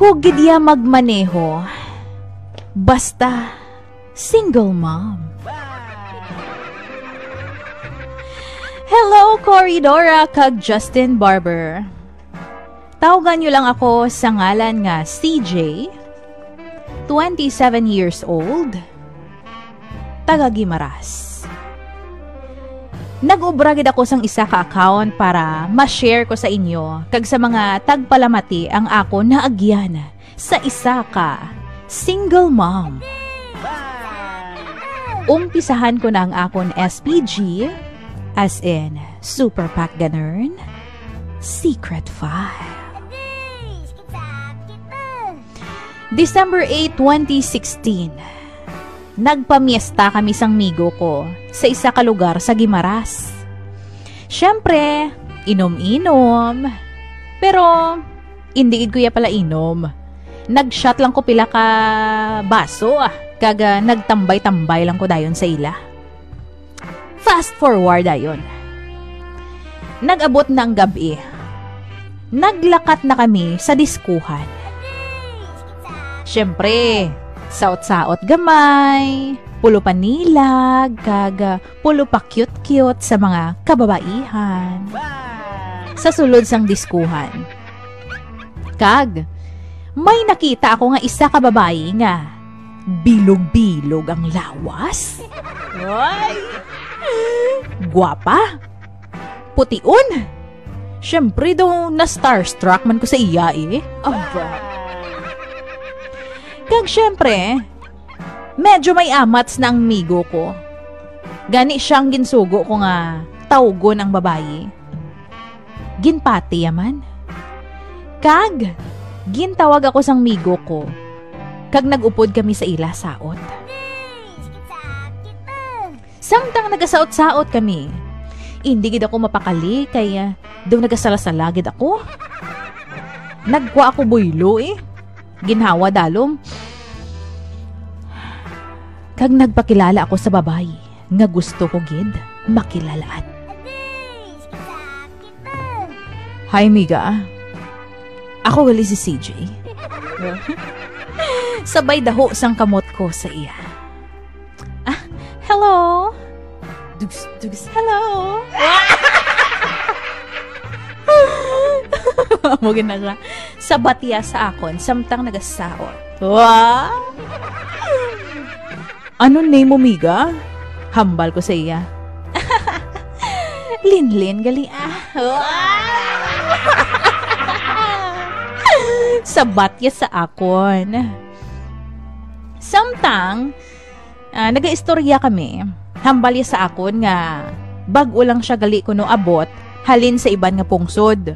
Hugid ya magmaneho. Basta single mom. Hello, Corridora kag Justin Barber. Tawagan nyo lang ako sa ngalan nga CJ, 27 years old, taga Guimaras. Nag-ubragid ako sang isa ka account para ma-share ko sa inyo kag sa mga tagpalamati ang ako na agyan sa isa ka single mom. Umpisahan ko na ang akon SPG, as in Super Pack ganern, Secret File. December 8, 2016. Nagpamiesta kami sang migo ko sa isa ka lugar sa Guimaras. Siyempre, inom-inom. Pero, hindi ko ya pala inom. Nag-shot lang ko pila ka baso kaga nagtambay-tambay lang ko dayon sa ila. Fast forward dayon. Nag-abot na ang gabi. Naglakat na kami sa diskuhan. Siyempre, saot-saot gamay, pulo pa nilag, kaga pulo pa cute-cute sa mga kababaihan. Sa sulod sang diskuhan. Kag, may nakita ako nga isa ka babae nga bilog-bilog ang lawas. Ay! Guwapa. Putiun. Siyempre daw na starstruck man ko sa iya eh. Aba. Kag syempre, medyo may amats na ang migo ko. Gani siyang ginsugo ko nga tawgo ng babae. Ginpati yaman. Kag, gintawag ako sang migo ko. Kag nag-upod kami sa ila saot. Samtang nagasaot-saot kami, hindi gid ako mapakali kaya daw nagasalasala-gid ako. Nagwa ako buylo eh. Ginhawa dalom. Kag nagpakilala ako sa babae nga gusto ko gid makilalaan. Hi, miga. Ako gali si CJ. Sabay daho sang kamot ko sa iya. Hello? Dugs, hello? Mugin na siya. Sa batya sa akon, samtang nagasaot. Wow! Ano name mo, miga? Hambal ko sa iya. Linlin, gali Sa batya sa akon. Samtang, nag-istorya kami. Hambal ya sa akon nga, bag-o lang siya gali kuno abot, halin sa iban nga pungsod.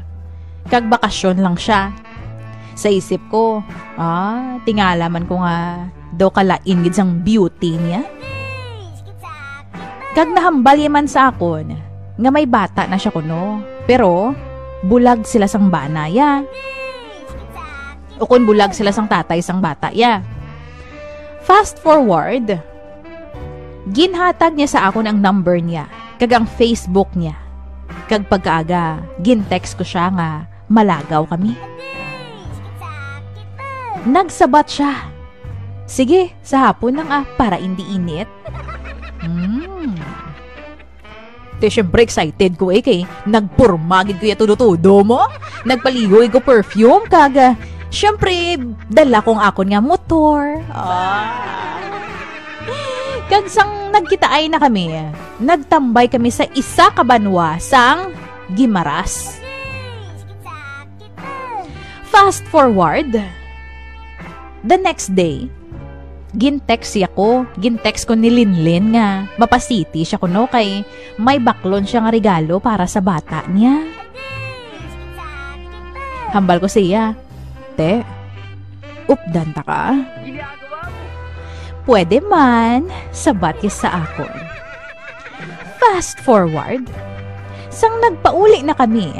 Kag bakasyon lang siya. Sa isip ko, tingalaman ko nga daw kalain gid sang beauty niya. Kag nahambal yaman sa akon nga may bata na siya kuno, pero bulag sila sang bana ya. O kun bulag sila sang tatay sang bata ya. Fast forward, ginhatag niya sa akon ang number niya, kag ang Facebook niya. Kag pagkaaga, gintext ko siya nga malagaw kami. Nagsabat siya. Sige, sa hapon lang para hindi init. Te, syempre excited ko kay nagpurmagid ko ya tudo-tudo mo. Nagpaligoy ko perfume kaga. Syempre, dala kong akon nga motor. Kag sang nagkitaay na kami, nagtambay kami sa isa ka banwa sang Guimaras. Fast forward, the next day, gintext ko ni Linlin nga mapasiti siya kuno kay may baklon siya nga regalo para sa bata niya. Hambal ko siya, te, updan ta ka? Pwede man, sabat ya sa akon. Fast forward, sang nagpauli na kami,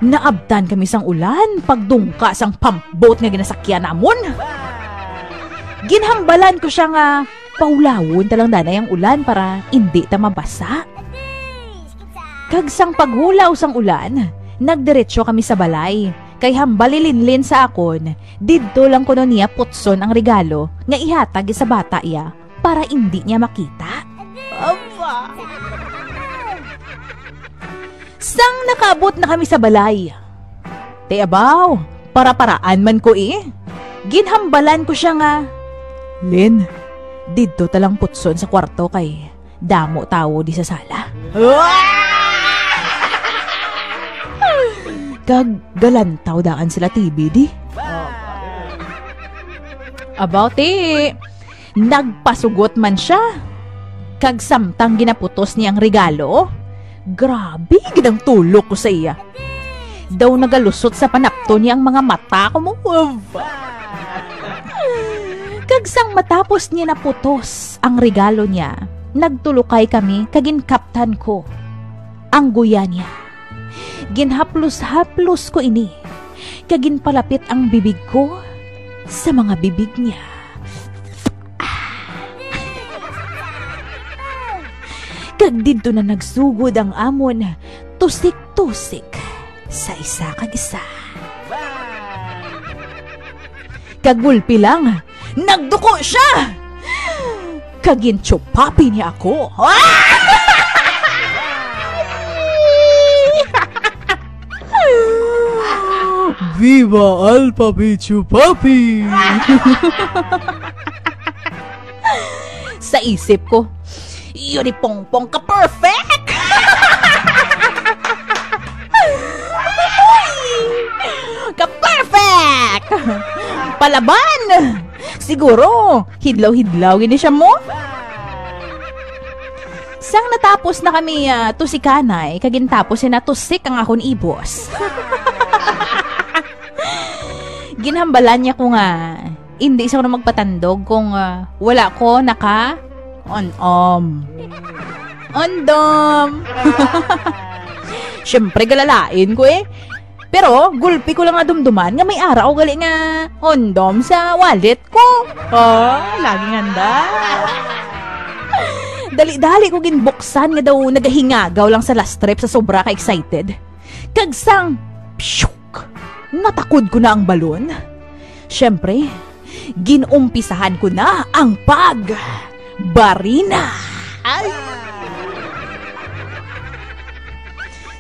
naabdan kami sang ulan pagdungka sang pump boat nga ginasakyan namon. Ginhambalan ko siya nga paulawon talang danay ang ulan para hindi ta mabasa. Kag sang paghulaw sang ulan, nagdiretso kami sa balay Kay hambal ilinlin sa akon, didto lang kuno niya putson ang regalo nga ihatag sa bata iya para hindi niya makita. Aba! Sang nakabot na kami sa balay. Te abaw, para-paraan man ko Ginhambalan ko siya nga, Lin, didto talang putson sa kwarto kay damo tawo di sa sala. Kag galantaw daan sila TV di. About nagpasugot man siya. Kag samtang ginaputos niyang regalo, grabe gidang tulok ko sa iya. Daw nagalusot sa panapto niya ang mga mata ko mo. Kag sang matapos niya naputos ang regalo niya, nagtulukay kami kagin kaptan ko ang guya niya. Ginhaplos-haplos ko ini, kagin palapit ang bibig ko sa mga bibig niya. Kag dito na nagsugod ang amon, tusik-tusik sa isa kag isa. Kagulpi lang, nagduko siya! Kagin tsupapi niya ako. Viva Alpha Bichu Papi! Sa isip ko, yun pongpong ka perfect! Ka perfect! Palaban! Siguro, hidlaw-hidlaw gini siya mo? Sang natapos na kami tusikanay, kagintapos na tusik ang akon ibos. Ginhambalan niya ko nga, hindi siya ko na magpatandog kung wala ko naka ondom. Siyempre galalain ko Pero gulpi ko lang nga dumduman nga may araw gali nga ondom sa wallet ko. Laging handa. Dali-dali ko ginbuksan nga daw nagahingagaw lang sa last trip sa sobra ka-excited. Kagsang, pshuk! Natakod ko na ang balon. Siyempre, ginumpisahan ko na ang barina. Ay!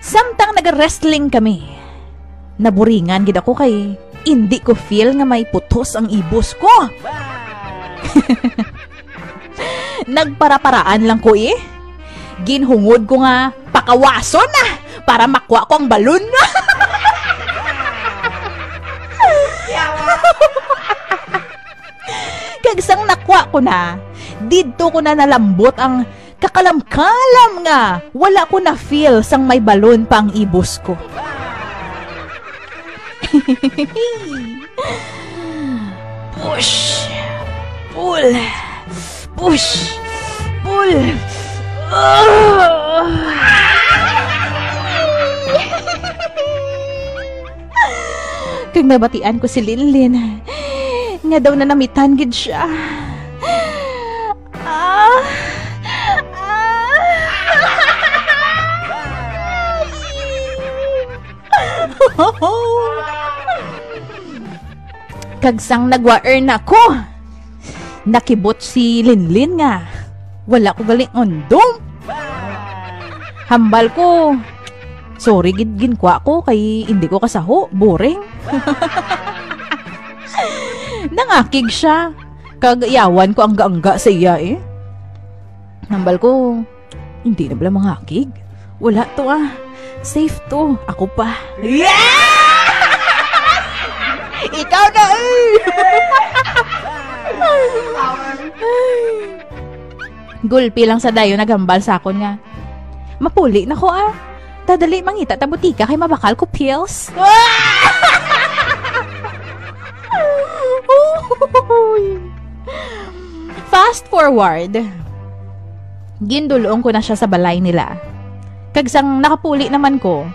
Samtang nag-wrestling kami, naburingan gid ako kay hindi ko feel nga may putos ang ibos ko. Nagpara-paraan lang ko Ginhungod ko nga pakawason na para makuha ko ang balon. Kagsang nakuha ko na, didto ko na nalambot ang kakalam-kalam nga. Wala ko na feel sang may balon pa ang ibos ko. Push, pull, push, pull. Kag nabatian ko si Linlin, nga daw na namitan gid siya. Kagsang nagwa-earn ako, nakibot si Linlin nga wala ko galing ondom. Hambal ko, sorry gid ginkwa ko kay hindi ko kasaho, boring. Nangakig siya, kag yawan ko ang gaangga sa iya Hambal ko, hindi na bala mangakig. Wala to safe to, ako pa. Yeah! Ikaw na Gulpi lang sa dayo nagambal sa akon nga, mapuli na ko Tadali mangita ta butika kay mabakal ko pills. Fast forward, gindulong ko na siya sa balay nila. Kagsang nakapuli naman ko,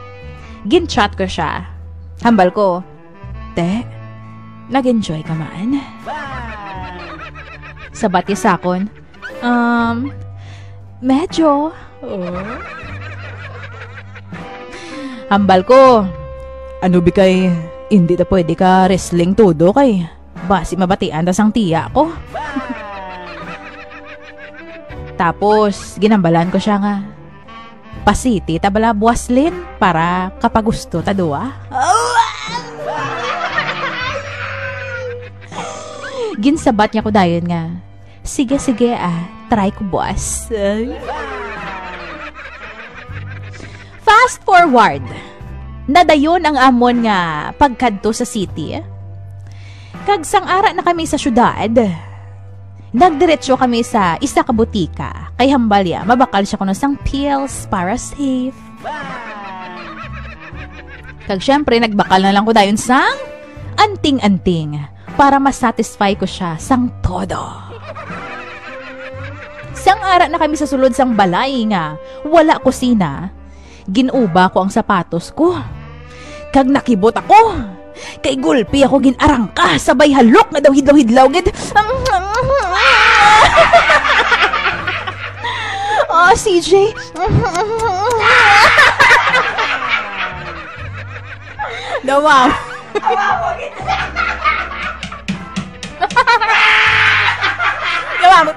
gin-chat ko siya. Hambal ko, te, nag-enjoy ka man? Sabati sa akon, medyo. Hambal ko, ano bi kay Hindi ta pwede ka wrestling todo kay basi mabatian ta sang tiya ko. Tapos ginambalan ko siya nga pasiti ta bala buwaslin para kapag gusto ta duwa. Ginsabat niya ko dayon nga, sige try ko boss. Fast forward, nadayon ang amon nga pagkadto sa city. Kag sang-ara na kami sa syudad, nagdiretso kami sa isa ka butika. Kay hambalya, mabakal siya kuno sang pills para safe. Kag syempre, nagbakal na lang ko dayon sang anting-anting para masatisfy ko siya sang todo. Sang ara na kami sa sulod sang balay nga, wala kusina, ginuba ko ang sapatos ko. Kag nakibot ako, kay gulpi ako ginarangka, sabay halok nga daw hidlaw-hidlaw gid. Oh, CJ. Wow. Gawa mo.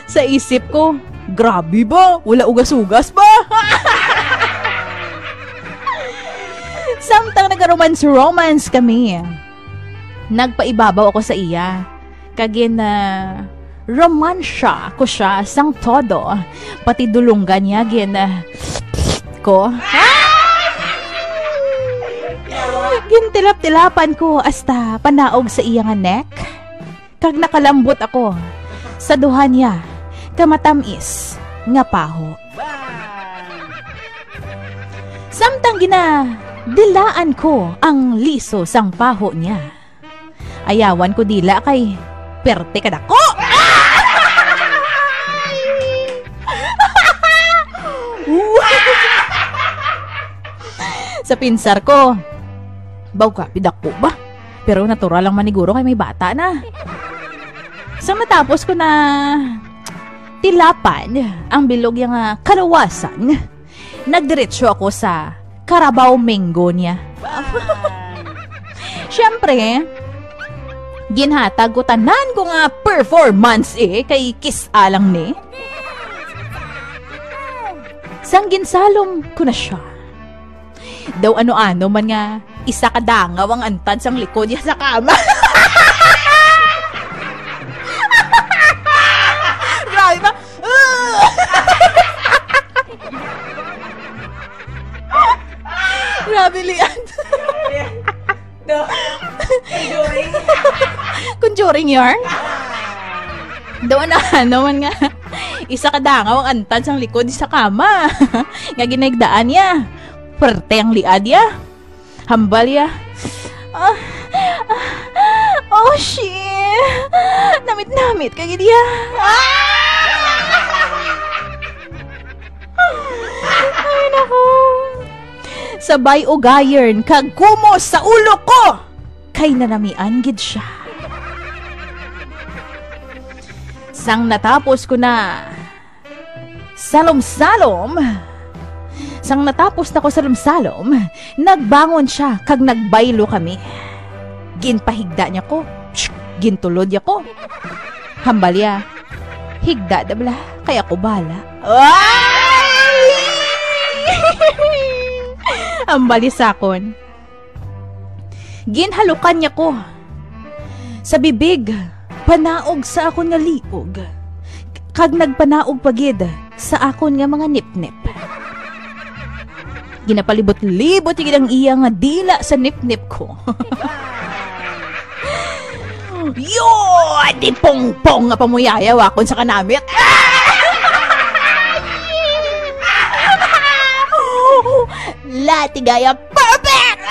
Sa isip ko, grabe ba? Wala ugas-ugas ba? Samtang nag-romance kami, nagpaibabaw ako sa iya. Kagin na romansya ko siya sang todo. Pati dulunggan niya gin ko. Gintilap-tilapan ko hasta panaog sa iya nga neck. Kag nakalambot ako sa duha niya kamatamis nga paho. Samtang dilaan ko ang liso sang paho niya. Ayawan ko dila kay perte ka dako. Sa pinsar ko, baw ka, pidako ba? Pero natural lang maniguro kay may bata na. Sa matapos ko na tilapan ang bilog yung kalawasan, nagdiretso ako sa Carabao Mango niya. Siyempre, ginhatag ko tanan ko nga performance kay kiss alang ni. Sang ginsalom ko na siya. Daw ano-ano man nga isa ka dangaw ang antad sang likod niya sa kama. Grabe ba? Grabe lian. Conjuring. Conjuring yarn? Daw ano man nga isa ka dangaw ang antad sang likod sa kama. Nga ginagdaan niya. Perte ang liad ya. Hambal ya. Oh, shit. Namit-namit kagid ya. Ay, naku. Sabay ugayon kag kumos sa ulo ko. Kay nanamian gid siya. Sang natapos ko na salom-salom, sang natapos na ko sa salom, nagbangon siya kag nagbaylo kami. Ginpahigda niya ko, gintulod niya ko. Hambalya, higda dabla, kaya ko bala. Hambali sakon. Ginhalukan niya ko. Sa bibig, panaog sa akon nga liog. Kag nagpanaog pagid sa akon nga mga nip-nip. Ginapalibot-libot yung ang iya nga dila sa nip-nip ko. Yo! Di pong-pong nga pamuyayaw akon sa kanamit. Latigaya perfect!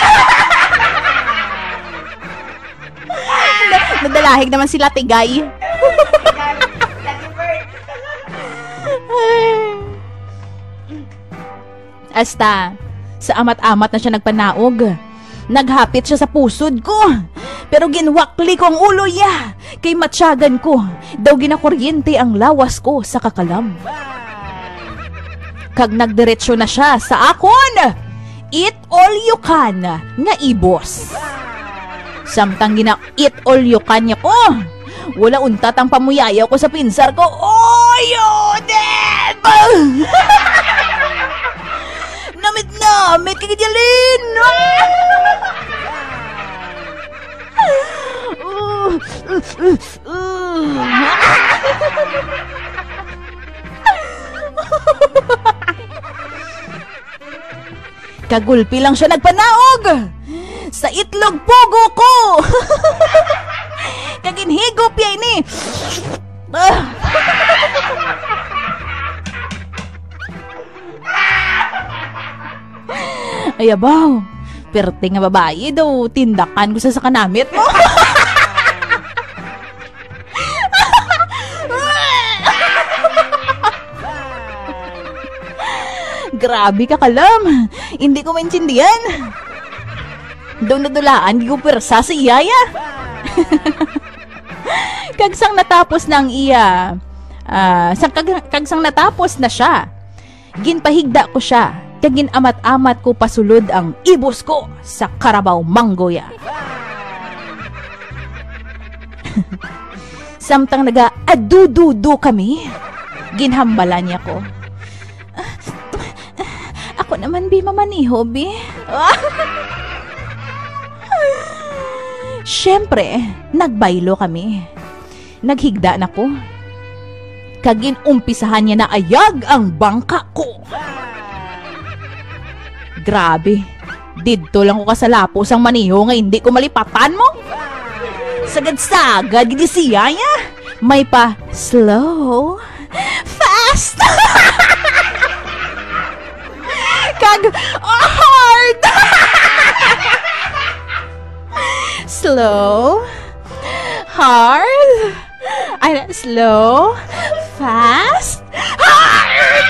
Nadalahig naman si Latigay. Hasta sa amat-amat na siya nagpanaog. Naghapit siya sa pusod ko. Pero ginwakli ko ang ulo ya. Kay matsyagan ko, daw ginakuryente ang lawas ko sa kakalam. Kag nagdiretsyo na siya sa akon, eat all you can nga ibos. Samtang gina-eat all you can niya ko, wala untat ang pamuyayaw ko sa pinsar ko. Oy, Odette! Namit kagidalin! Kagulpi lang siya nagpanaog sa itlog pugo ko. Kaginhigop ya ini. Ay, abaw. Perte nga babae daw, tindakan ko sa kanamit mo. Grabe ka kalam. Hindi ko maintindihan. Daw nadulaan, di ko persa sa iyaya. Kagsang natapos na ang iya. Kagsang natapos na siya. Ginpahigda ko siya. Kagin amat-amat ko pasulod ang ibos ko sa Carabao Manggoya. Samtang naga-adududu kami, ginhambalan niya ko. Ako naman bi mamaniho bi. Siyempre, nagbaylo kami. Naghigda na ko. Kagin umpisahan niya na ayag ang bangka ko. Grabe, didto lang ko kasalapos ang maniho nga hindi ko malipatan mo. Sagad-sagad, gidi siya niya. May pa slow, fast, kag hard. Slow, hard, ay slow, fast, hard.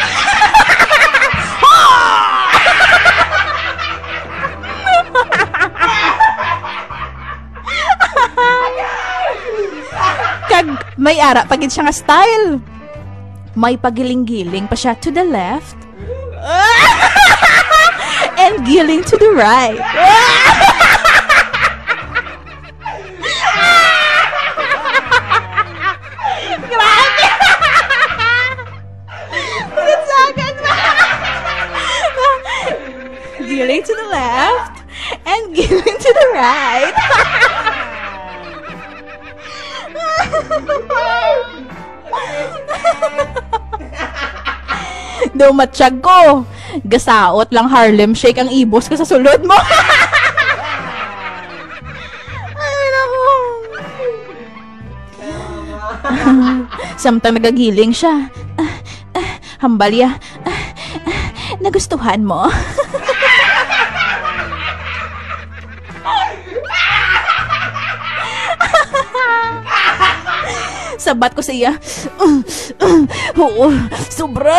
Kag may ara pagid siya nga style. May pagiling-giling pa siya to the left and giling to the right. Grabe. Sagad ba? Giling to the left and giling to the right. Daw matsyag ko. Gasaot lang Harlem Shake ang ibos ko sa sulod mo. Ay, naku. Samtang nagagiling siya. Hambalya. Nagustuhan mo? Sabat ko sa iya. Oo, sobra.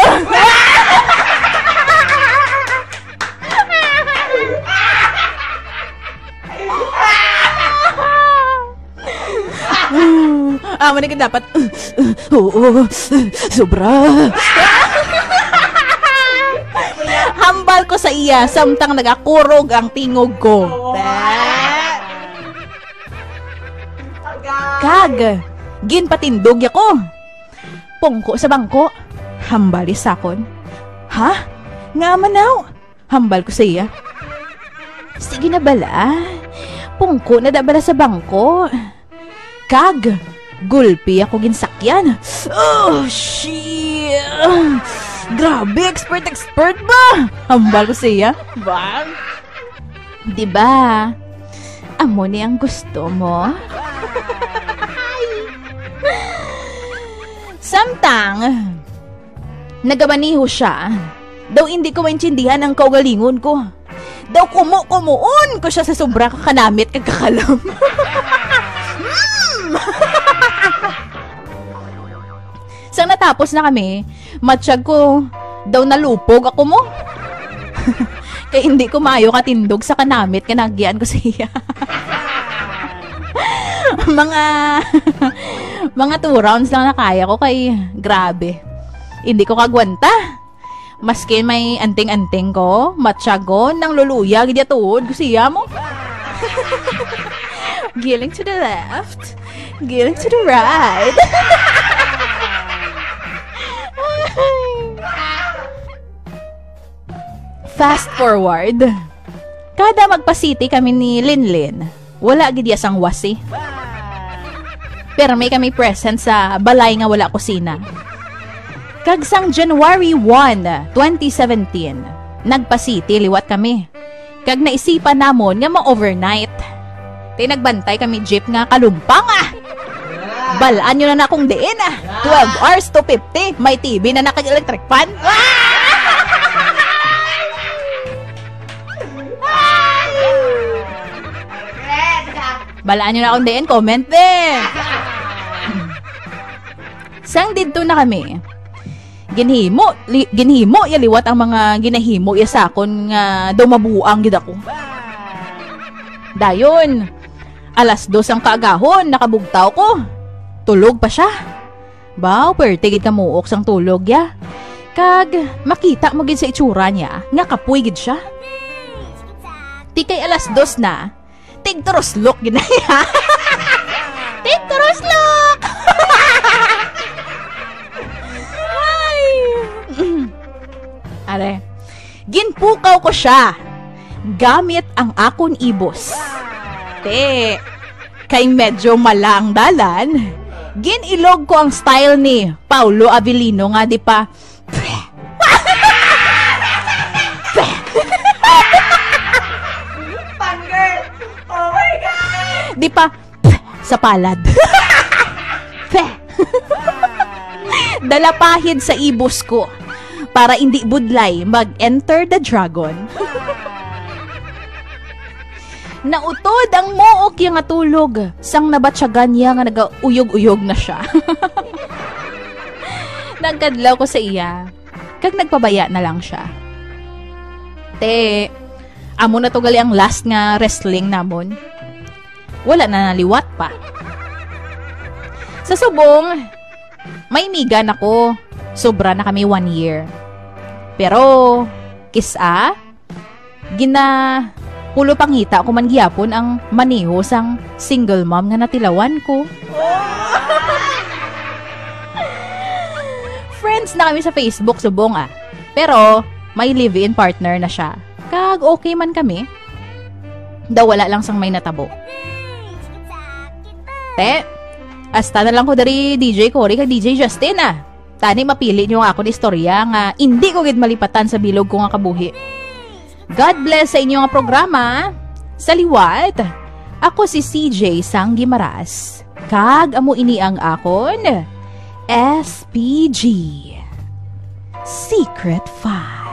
Manig ka dapat. Oo, sobra. Hambal ko sa iya, samtang nagakurog ang tingog ko. Kag, ginpatindog ako. Pungko sa bangko. Hambali sakon. Ha? Nga manaw. Hambal ko sa iya. Sige na bala. Pungko na dabala sa bangko. Kag, gulpi ako ginsakyan. Oh, shit. Grabe, expert ba? Hambal ko sa iya. Bang? Diba? Amo ni ang gusto mo? Samtang nagabaniho siya, daw hindi ko maintindihan ang kaugalingon ko. Daw kumuon ko siya sa sobra kakanamit kagkakalam. Sang natapos na kami, matsyag ko, daw nalupog ako mo. Kaya hindi ko mayo katindog sa kanamit kanagyan ko siya. mga mga 2 rounds lang na kaya ko kay grabe. Hindi ko kagwanta. Maski may anting-anting ko, matyagon ng luluya, gidya tuod, gusiya mo. Giling to the left, giling to the right. Fast forward. Kada magpasiti kami ni Linlin, wala gidya sang wasi. Pero may kami present sa balay nga wala kusina. Kagsang January 1, 2017, nagpasiti liwat kami. Kag naisipan namon nga ma-overnight. Tinagbantay kami jeep nga kalumpang Balaan nyo na akong diin 12 hours to 50. May TV na nakag-electric fan. Balaan nyo na akong diin, comment din. Sang dito na kami. Ginhimo yaliwat ang mga ginahimo ya sakon nga dumabuang gid ako. Dayon, 2:00 ang kaagahon, nakabugtaw ko. Tulog pa siya. Baw, perti gid kamuok sang tulog ya. Kag makita mo gid sa itsura niya nga kapuy gid siya. Ti kay 2:00 na, tigturoslok gid na ya. Tigturoslok. Are, ginpukaw ko siya gamit ang akon ibos. Te, kay medyo malang dalan, ginilog ko ang style ni Paulo Avellino nga di pa. Fangirl! Oh my God! Di pa sa palad. Dalapahid sa ibos ko para hindi budlay mag-enter the dragon. Nautod ang mook yung atulog sang nabatsyagan niya nga nagauyog-uyog na siya. Nagkadlaw ko sa iya kag nagpabaya na lang siya. Te, amo na to gali ang last nga wrestling namon. Wala na naliwat pa. Sa subong, may migan ako. Sobra na kami 1 year. Pero, kisa, pulo pangita ko man giyapon ang maniho sang single mom nga natilawan ko. Friends na kami sa Facebook, subong Pero, may live-in partner na siya. Kag okay man kami. Daw wala lang sang may natabo. Te, hasta na lang ko dari DJ Cory kag DJ Justin Tani mapili nyo ako ni istorya nga hindi ko gid malipatan sa bilog ko nga kabuhi. God bless sa inyo nga programa. Sa liwat, ako si CJ Sang Gimaras. Kag amo ini ang akon SPG Secret 5.